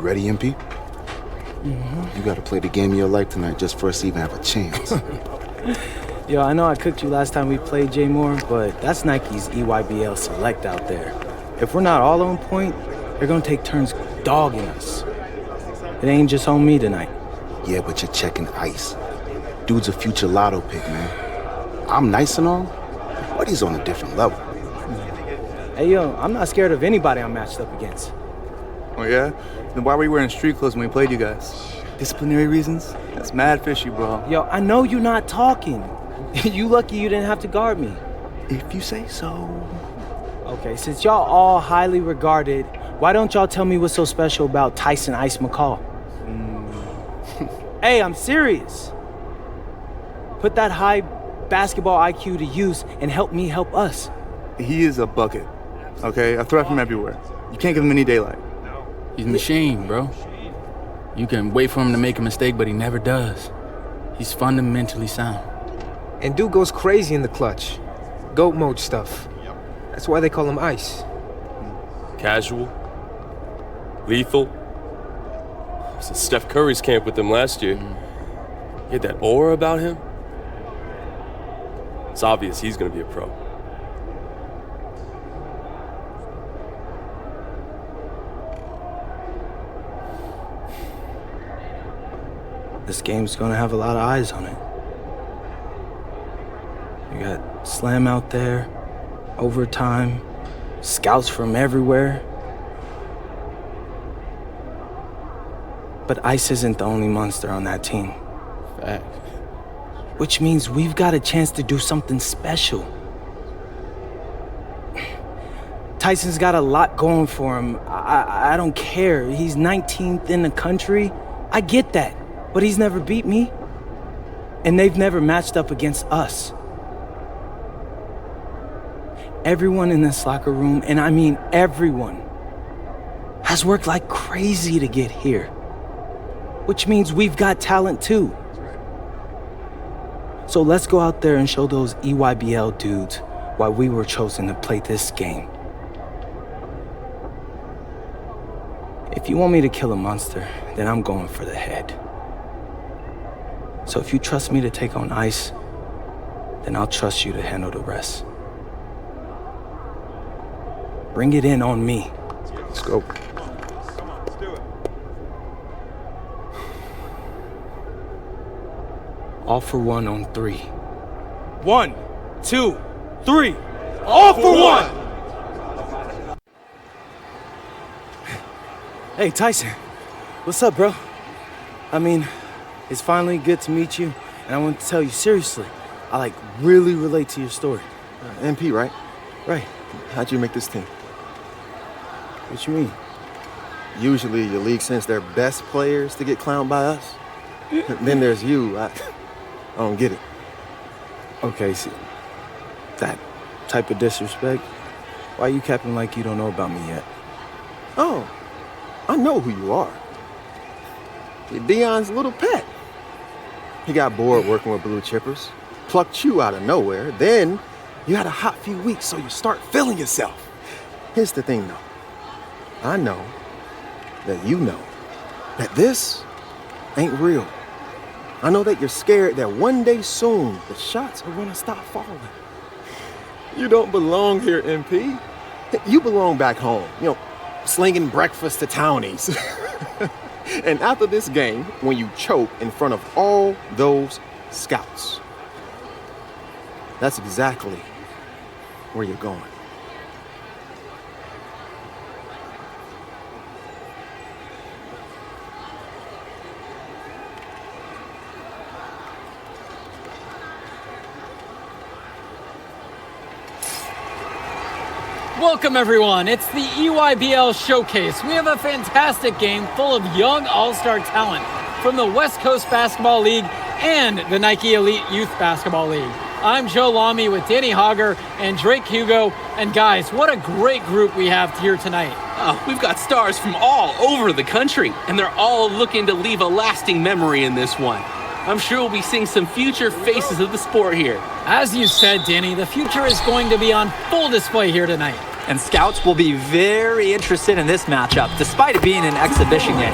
ready, MP? You gotta play the game of your life tonight just for us to even have a chance. Yo, I know I cooked you last time we played J Moore, but that's Nike's EYBL Select out there. If we're not all on point, they're gonna take turns dogging us. It ain't just on me tonight. Yeah, but you're checking ice. Dude's a future lotto pick, man. I'm nice and all, but he's on a different level. Hey, yo, I'm not scared of anybody I'm matched up against. Oh, yeah? Then why were you wearing street clothes when we played you guys? Disciplinary reasons? That's mad fishy, bro. Yo, I know you're not talking. You lucky you didn't have to guard me. If you say so. Okay, since y'all all highly regarded, why don't y'all tell me what's so special about Tyson Ice McCall? Hey, I'm serious. Put that high basketball IQ to use and help me help us. He is a bucket, okay? I threat from everywhere. You can't give him any daylight. He's a machine, bro. You can wait for him to make a mistake, but he never does. He's fundamentally sound. And dude goes crazy in the clutch. GOAT mode stuff. That's why they call him Ice. Casual. Lethal. I was at Steph Curry's camp with him last year. He had that aura about him. It's obvious he's gonna be a pro. This game's gonna have a lot of eyes on it. You got Slam out there, overtime, scouts from everywhere. But Ice isn't the only monster on that team. Fact. Which means we've got a chance to do something special. Tyson's got a lot going for him. I don't care. He's 19th in the country. I get that. But he's never beat me. And they've never matched up against us. Everyone in this locker room, and I mean everyone, has worked like crazy to get here. Which means we've got talent too. So let's go out there and show those EYBL dudes why we were chosen to play this game. If you want me to kill a monster, then I'm going for the head. So if you trust me to take on Ice, then I'll trust you to handle the rest. Bring it in on me. Let's go. All for one on 3. 1, 2, 3. All for one! Hey, Tyson. What's up, bro? I mean, it's finally good to meet you, and I want to tell you seriously, I really relate to your story. MP, right? Right. How'd you make this team? What you mean? Usually your league sends their best players to get clowned by us. Then there's you. I don't get it. Okay, see, that type of disrespect, why you capping like you don't know about me yet? Oh, I know who you are. You're Dion's little pet. He got bored working with blue chippers, plucked you out of nowhere, then you had a hot few weeks, so you start feeling yourself. Here's the thing, though. I know that you know that this ain't real. I know that you're scared that one day soon the shots are gonna stop falling. You don't belong here, MP. You belong back home, slinging breakfast to townies. And after this game, when you choke in front of all those scouts, that's exactly where you're going. Welcome, everyone. It's the EYBL Showcase. We have a fantastic game full of young all-star talent from the West Coast Basketball League and the Nike Elite Youth Basketball League. I'm Joe Lamy with Danny Hogger and Drake Hugo. And guys, what a great group we have here tonight. We've got stars from all over the country, and they're all looking to leave a lasting memory in this one. I'm sure we'll be seeing some future faces of the sport here. As you said, Danny, the future is going to be on full display here tonight. and scouts will be very interested in this matchup, despite it being an exhibition game.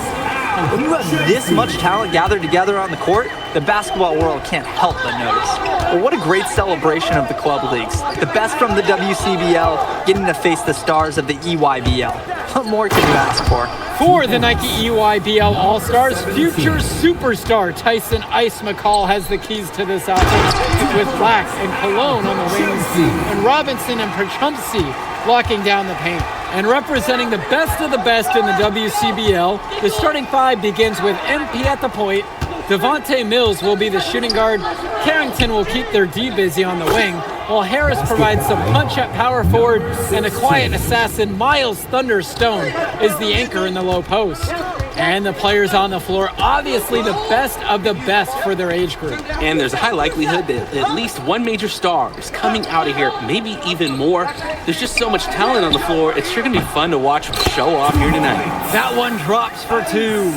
When you have this much talent gathered together on the court, the basketball world can't help but notice. Well, what a great celebration of the club leagues. The best from the WCBL getting to face the stars of the EYBL. What more can you ask for? For the Nike EYBL All-Stars, future superstar Tyson Ice McCall has the keys to this offense with Black and Cologne on the wings and Robinson and Perchumsey locking down the paint. And representing the best of the best in the WCBL, the starting five begins with MP at the point. Devontae Mills will be the shooting guard. Carrington will keep their D busy on the wing, while Harris provides some punch at power forward, and a quiet assassin, Miles Thunderstone, is the anchor in the low post. And the players on the floor, obviously the best of the best for their age group. And there's a high likelihood that at least one major star is coming out of here, maybe even more. There's just so much talent on the floor, it's sure gonna be fun to watch them show off here tonight. That one drops for two.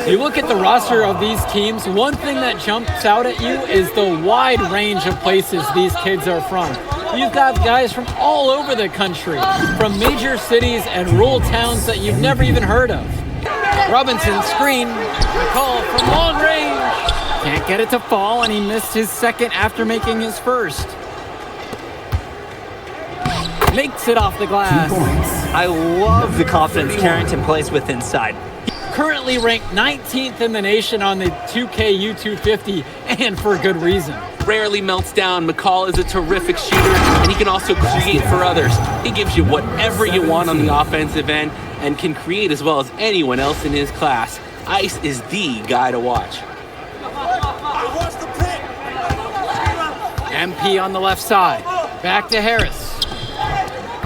You look at the roster of these teams, one thing that jumps out at you is the wide range of places these kids are from. You've got guys from all over the country, from major cities and rural towns that you've never even heard of. Robinson screen, McCall from long range. Can't get it to fall, and he missed his second after making his first. Makes it off the glass. I love the confidence Carrington plays with inside. Currently ranked 19th in the nation on the 2K U250, and for good reason. Rarely melts down. McCall is a terrific shooter, and he can also create for others. He gives you whatever you want on the offensive end and can create as well as anyone else in his class. Ice is the guy to watch. MP on the left side. Back to Harris.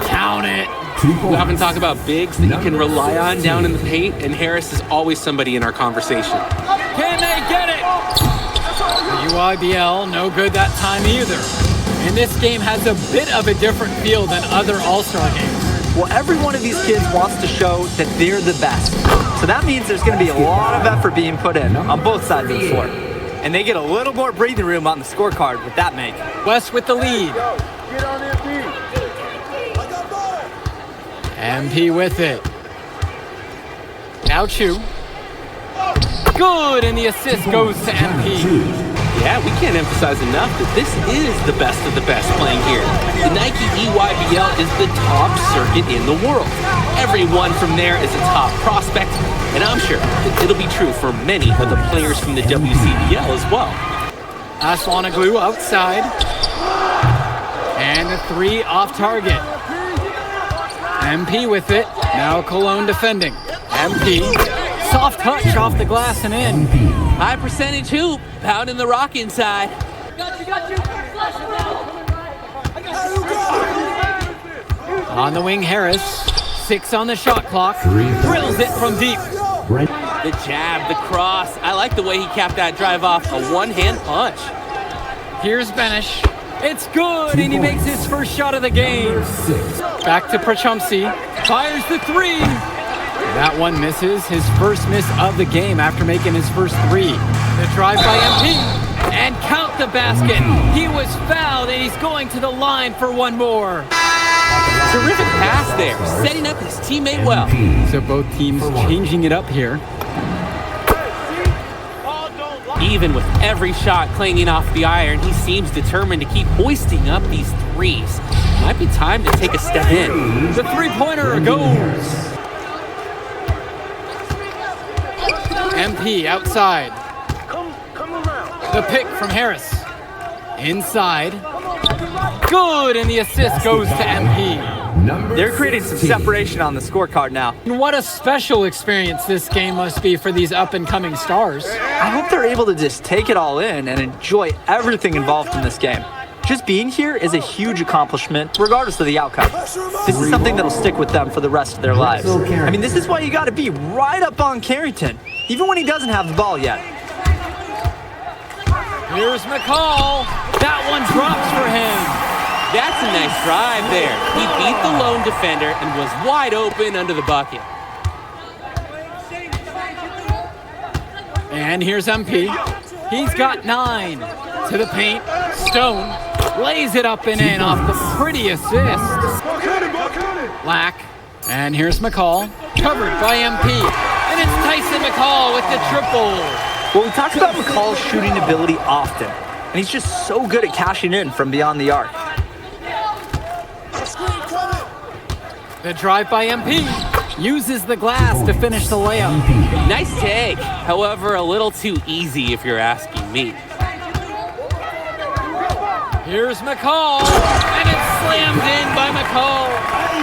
Count it. We often talk about bigs that you can rely on down in the paint, and Harris is always somebody in our conversation. Can they get it? The UIBL, no good that time either. And this game has a bit of a different feel than other All-Star games. Well, every one of these kids wants to show that they're the best. So that means there's going to be a lot of effort being put in on both sides of the floor. And they get a little more breathing room on the scorecard with that make. West with the lead. MP with it. Now Chu. Good, and the assist goes to MP. Yeah, we can't emphasize enough that this is the best of the best playing here. The Nike EYBL is the top circuit in the world. Everyone from there is a top prospect, and I'm sure that it'll be true for many of the players from the WCBL as well. Aslanoglu outside. And the three off target. MP with it. Now Cologne defending. MP. Soft touch off the glass and in. High percentage hoop, pounding the rock inside. On the wing, Harris. 6 on the shot clock. Drills it from deep. The jab, the cross. I like the way he capped that drive off. A one-hand punch. Here's Benish. It's good, and he makes his first shot of the game. Back to Perchumsey. Fires the three. That one misses, his first miss of the game after making his first three. The drive by MP, and count the basket. He was fouled, and he's going to the line for one more. Terrific pass there, setting up his teammate well. So both teams changing it up here. Even with every shot clanging off the iron, he seems determined to keep hoisting up these threes. Might be time to take a step in. The three-pointer goes. MP outside. The pick from Harris. Inside. Good, and the assist goes to MP. They're creating some separation on the scorecard now. And what a special experience this game must be for these up-and-coming stars. I hope they're able to just take it all in and enjoy everything involved in this game. Just being here is a huge accomplishment, regardless of the outcome. This is something that'll stick with them for the rest of their lives. I mean, this is why you gotta be right up on Carrington, even when he doesn't have the ball yet. Here's McCall. That one drops for him. That's a nice drive there. He beat the lone defender and was wide open under the bucket. And here's MP. He's got 9. To the paint. Stone lays it up and in off the pretty assist. Lack. And here's McCall, covered by MP. And it's Tyson McCall with the triple. Well, we talked about McCall's shooting ability often, and he's just so good at cashing in from beyond the arc. The drive by MP. Uses the glass to finish the layup. Nice take. However, a little too easy if you're asking me. Here's McCall, and it's slammed in by McCall.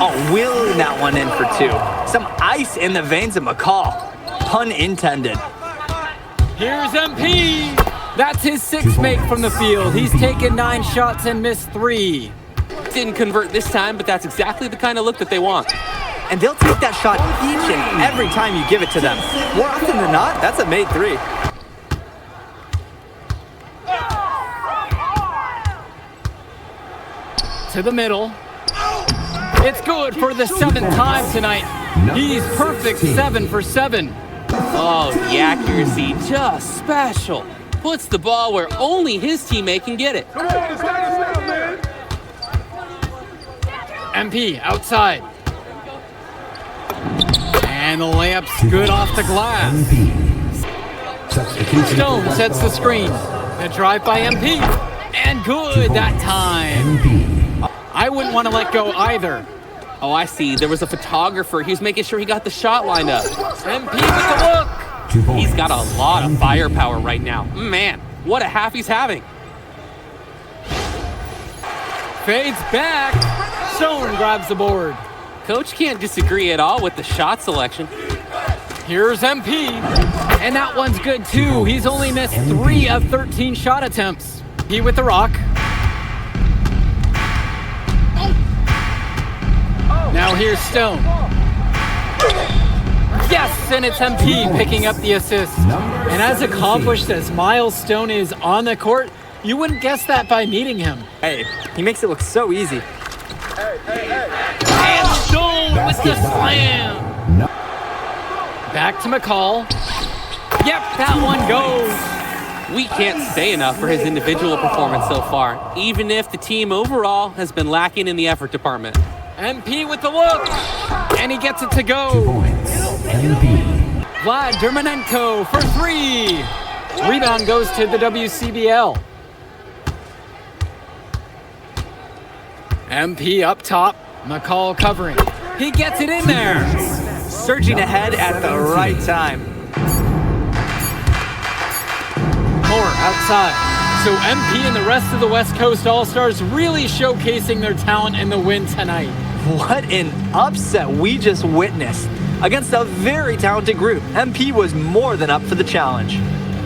Oh, wheeling that one in for two. Some ice in the veins of McCall. Pun intended. Here's MP. That's his sixth make from the field. He's taken 9 shots and missed 3. Didn't convert this time, but that's exactly the kind of look that they want. And they'll take that shot each and every time you give it to them. More often than not, that's a made 3. To the middle. It's good for the 7th time tonight. He's perfect 7 for 7. Oh, the accuracy, just special. Puts the ball where only his teammate can get it. MP outside. And the layup's good off the glass. Stone sets the screen. The drive by MP. And good that time. I wouldn't want to let go either. Oh, I see. There was a photographer. He was making sure he got the shot lined up. MP with the look. He's got a lot of firepower right now. Man, what a half he's having. Fades back. Stone grabs the board. Coach can't disagree at all with the shot selection. Here's MP. And that one's good too. He's only missed 3 of 13 shot attempts. He with the rock. Now here's Stone. Yes, and it's MP picking up the assist. And as accomplished as Miles Stone is on the court, you wouldn't guess that by meeting him. Hey, he makes it look so easy. And Stone with the slam. Back to McCall. Yep, that one goes. We can't say enough for his individual performance so far, even if the team overall has been lacking in the effort department. MP with the look, and he gets it to go. Vlad Dermanenko for 3. Rebound goes to the WCBL. MP up top, McCall covering. He gets it in there. Surging ahead at the right time. Moore outside. So MP and the rest of the West Coast All-Stars really showcasing their talent in the win tonight. What an upset we just witnessed. Against a very talented group, MP was more than up for the challenge.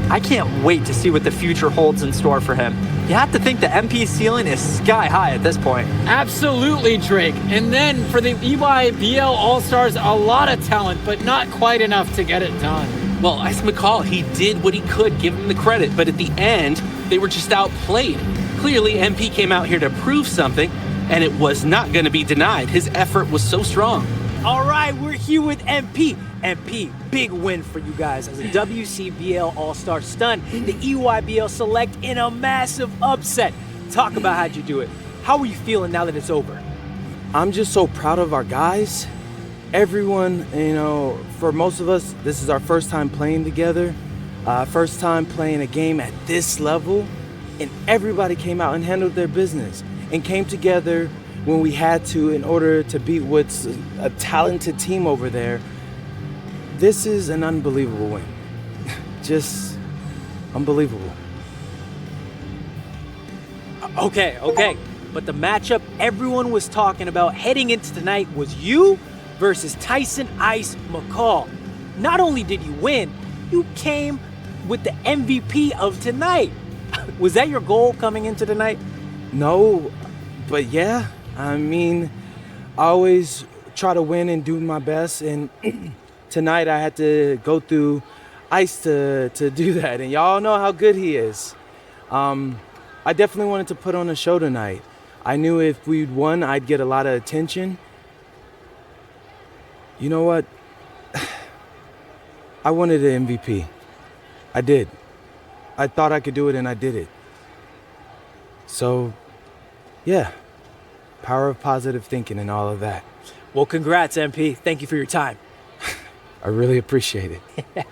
I can't wait to see what the future holds in store for him. You have to think the MP ceiling is sky high at this point. Absolutely, Drake. And then for the EYBL All-Stars, a lot of talent, but not quite enough to get it done. Well, Ice McCall, he did what he could, give him the credit, but at the end, they were just outplayed. Clearly, MP came out here to prove something, and it was not going to be denied. His effort was so strong. All right, we're here with MP. MP, big win for you guys as a WCBL All-Star stun. The EYBL Select in a massive upset. Talk about how'd you do it. How are you feeling now that it's over? I'm just so proud of our guys. Everyone, for most of us, this is our first time playing together. First time playing a game at this level. And everybody came out and handled their business and came together when we had to in order to beat what's a talented team over there. This is an unbelievable win. Just unbelievable. Okay. But the matchup everyone was talking about heading into tonight was you versus Tyson Ice McCall. Not only did you win, you came with the MVP of tonight. Was that your goal coming into tonight? No, but yeah. I mean, I always try to win and do my best, and tonight I had to go through Ice to do that, and y'all know how good he is. I definitely wanted to put on a show tonight. I knew if we'd won, I'd get a lot of attention. You know what? I wanted an MVP. I did. I thought I could do it, and I did it. So, yeah. Power of positive thinking and all of that. Well, congrats, MP. Thank you for your time. I really appreciate it.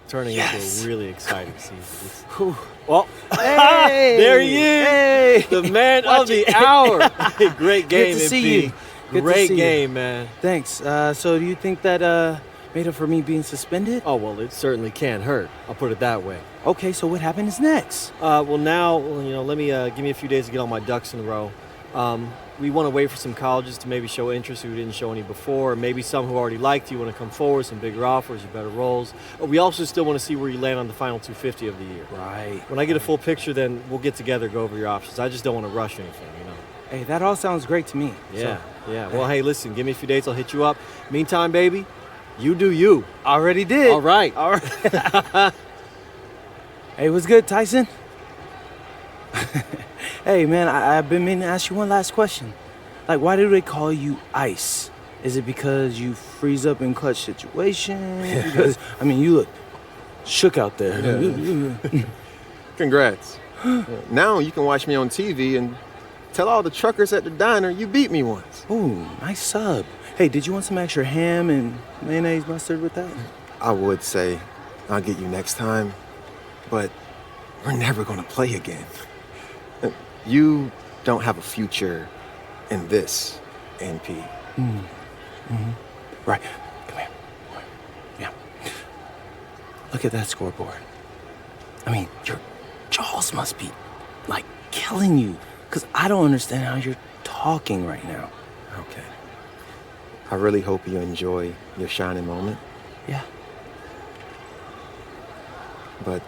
Turning into a really exciting season. Well, Hey, there he is, Hey! the man of the hour. Great game, Good to see MP. you. Good to Great see you. game, man. Thanks. So do you think that made up for me being suspended? Oh, well, it certainly can't hurt. I'll put it that way. Okay, so what happens next? Well, now, let me give me a few days to get all my ducks in a row. We want to wait for some colleges to maybe show interest who didn't show any before. Maybe some who already liked you want to come forward, some bigger offers or better roles. We also still want to see where you land on the final 250 of the year. Right. When I get a full picture, then we'll get together, go over your options. I just don't want to rush anything, Hey, that all sounds great to me. Yeah, So, yeah. Well, hey, listen, give me a few days, I'll hit you up. Meantime, baby, you do you. already did. All right. All right. Hey, what's good, Tyson? Hey, man, I've been meaning to ask you one last question. Like, why do they call you Ice? Is it because you freeze up in clutch situations? Because, I mean, you look shook out there. Congrats. Now you can watch me on TV and tell all the truckers at the diner you beat me once. Ooh, nice sub. Hey, did you want some extra ham and mayonnaise mustard with that? I would say I'll get you next time, but we're never gonna play again. You don't have a future in this, NP. Right. Come here. Yeah. Look at that scoreboard. I mean, your jaws must be, like, killing you. Because I don't understand how you're talking right now. Okay. I really hope you enjoy your shining moment, Yeah. but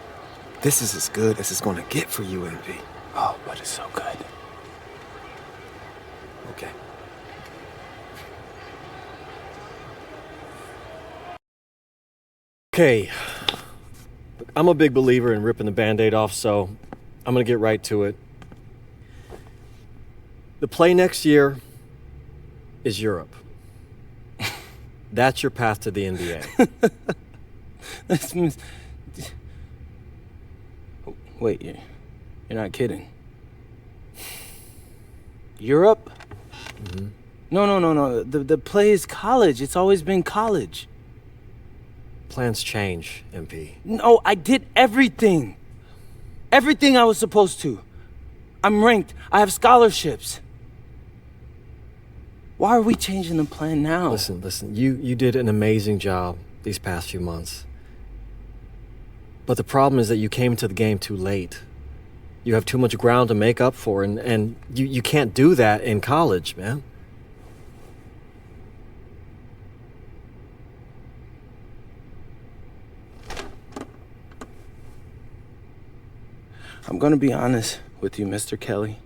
this is as good as it's gonna get for you, NP. Oh, but it's so good. Okay. Okay. I'm a big believer in ripping the Band-Aid off, so I'm going to get right to it. The play next year is Europe. That's your path to the NBA. This means... Wait, you're not kidding. Europe? Mm-hmm. No. The play is college. It's always been college. Plans change, MP. No, I did everything. Everything I was supposed to. I'm ranked. I have scholarships. Why are we changing the plan now? Listen. You did an amazing job these past few months. But the problem is that you came into the game too late. You have too much ground to make up for, and you can't do that in college, man. I'm gonna be honest with you, Mr. Kelly.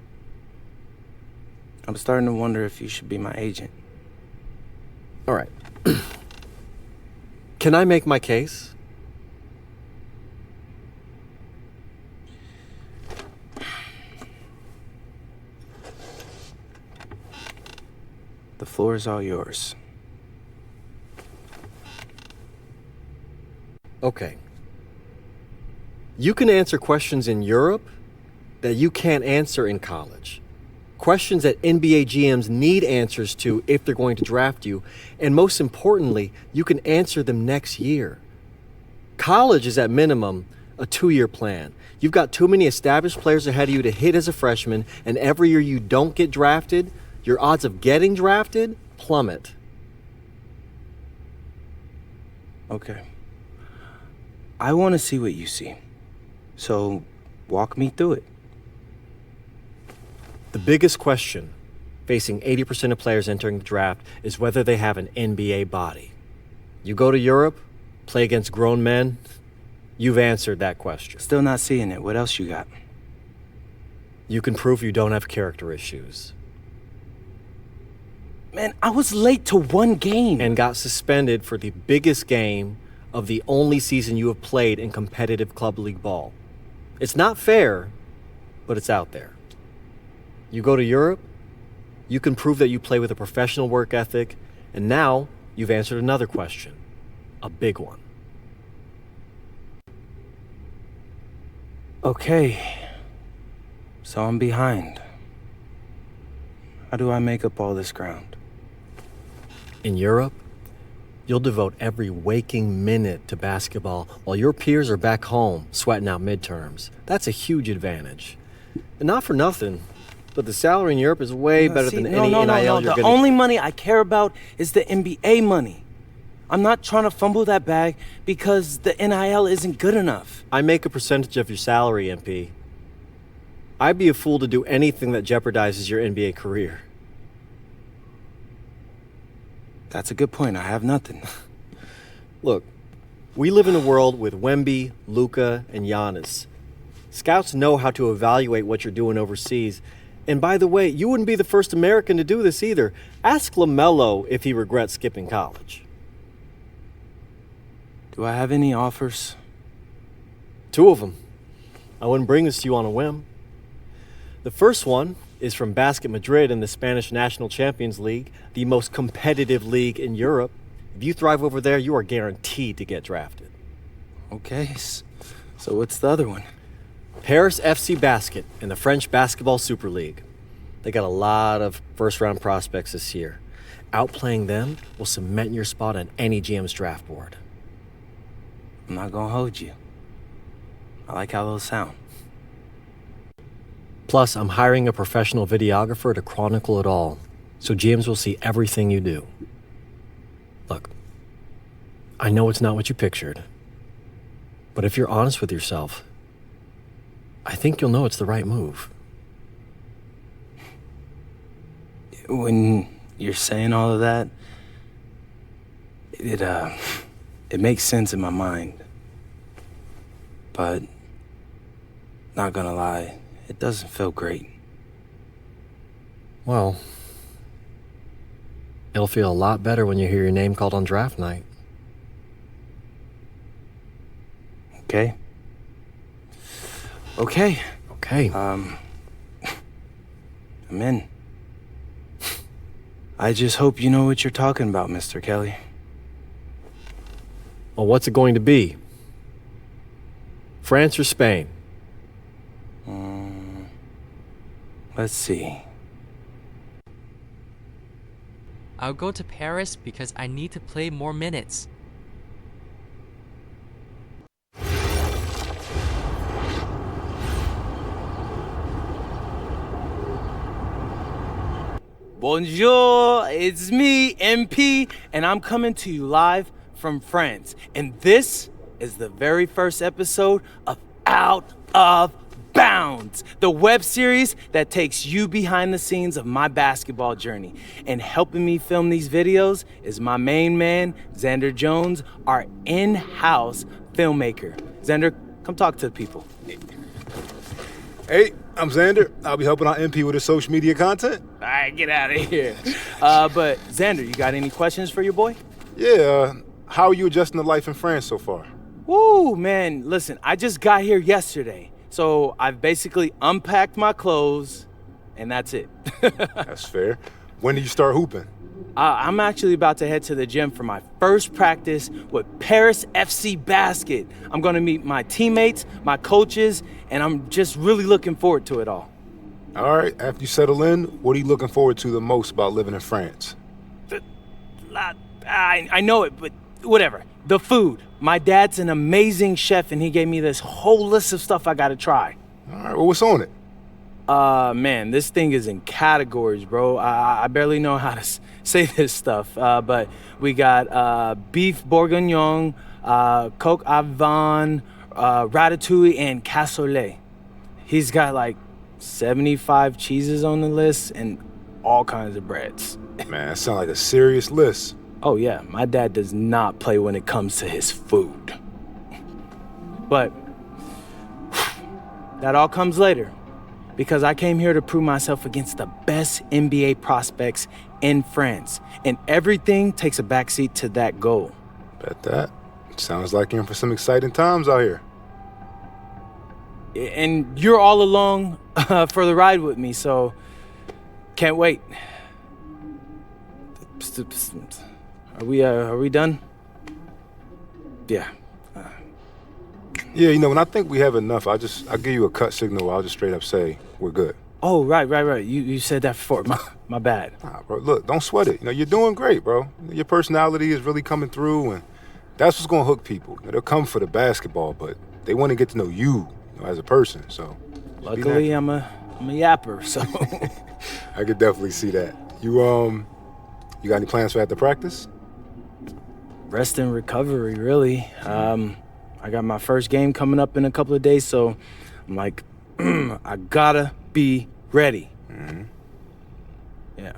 I'm starting to wonder if you should be my agent. All right. Can I make my case? The floor is all yours. Okay. You can answer questions in Europe that you can't answer in college. Questions that NBA GMs need answers to if they're going to draft you. And most importantly, you can answer them next year. College is at minimum a 2-year plan. You've got too many established players ahead of you to hit as a freshman, and every year you don't get drafted, your odds of getting drafted plummet. Okay. I want to see what you see. So, walk me through it. The biggest question facing 80% of players entering the draft is whether they have an NBA body. You go to Europe, play against grown men, you've answered that question. Still not seeing it. What else you got? You can prove you don't have character issues. Man, I was late to one game. And got suspended for the biggest game of the only season you have played in competitive club league ball. It's not fair, but it's out there. You go to Europe, you can prove that you play with a professional work ethic, and now you've answered another question, a big one. Okay. So I'm behind. How do I make up all this ground? In Europe, you'll devote every waking minute to basketball while your peers are back home sweating out midterms. That's a huge advantage. And not for nothing, but the salary in Europe is way better than any NIL you're The gonna... only money I care about is the NBA money. I'm not trying to fumble that bag because the NIL isn't good enough. I make a percentage of your salary, MP. I'd be a fool to do anything that jeopardizes your NBA career. That's a good point. I have nothing. Look, we live in a world with Wemby, Luka, and Giannis. Scouts know how to evaluate what you're doing overseas. And by the way, you wouldn't be the first American to do this either. Ask LaMelo if he regrets skipping college. Do I have any offers? 2 of them. I wouldn't bring this to you on a whim. The first one is from Basket Madrid in the Spanish National Champions League, the most competitive league in Europe. If you thrive over there, you are guaranteed to get drafted. Okay, so what's the other one? Paris FC Basket in the French Basketball Super League. They got a lot of first-round prospects this year. Outplaying them will cement your spot on any GM's draft board. I'm not gonna hold you. I like how those sound. Plus, I'm hiring a professional videographer to chronicle it all, so GMs will see everything you do. Look, I know it's not what you pictured, but if you're honest with yourself, I think you'll know it's the right move. When you're saying all of that, it makes sense in my mind. But, not gonna lie, it doesn't feel great. Well, it'll feel a lot better when you hear your name called on draft night. Okay? Okay. Okay. I'm in. I just hope you know what you're talking about, Mr. Kelly. Well, what's it going to be? France or Spain? Let's see. I'll go to Paris because I need to play more minutes. Bonjour, it's me, MP, and I'm coming to you live from France. And this is the very first episode of Out of Bounds, the web series that takes you behind the scenes of my basketball journey. And helping me film these videos is my main man, Xander Jones, our in-house filmmaker. Xander, come talk to the people. Hey, I'm Xander. I'll be helping out MP with his social media content. All right, get out of here. But Xander, you got any questions for your boy? Yeah, how are you adjusting to life in France so far? Woo, man, listen, I just got here yesterday. So I've basically unpacked my clothes, and that's it. That's fair. When do you start hooping? I'm actually about to head to the gym for my first practice with Paris FC Basket. I'm gonna meet my teammates, my coaches, and I'm just really looking forward to it all. All right, after you settle in, what are you looking forward to the most about living in France? I know it, but whatever. The food. My dad's an amazing chef, and he gave me this whole list of stuff I gotta try. All right, well, what's on it? Man, this thing is in categories, bro. I barely know how to say this stuff, but we got beef bourguignon, coq au vin, ratatouille, and cassoulet. He's got like 75 cheeses on the list and all kinds of breads. Man, that sounds like a serious list. Oh yeah, my dad does not play when it comes to his food. But that all comes later, because I came here to prove myself against the best NBA prospects in France, and everything takes a backseat to that goal. Bet that. Sounds like you're in for some exciting times out here. And you're all along for the ride with me, so can't wait. Are we done? Yeah. Yeah, you know, when I think we have enough, I'll give you a cut signal. I'll just straight up say we're good. Oh, right. You said that before. My bad. Nah, bro, look, don't sweat it. You're doing great, bro. Your personality is really coming through, and that's what's gonna hook people. They'll come for the basketball, but they want to get to know you, as a person. So, luckily, I'm a yapper, so. I could definitely see that. You got any plans for after practice? Rest and recovery, really. I got my first game coming up in a couple of days, so I'm like, I gotta be ready. Mm-hmm. Yeah.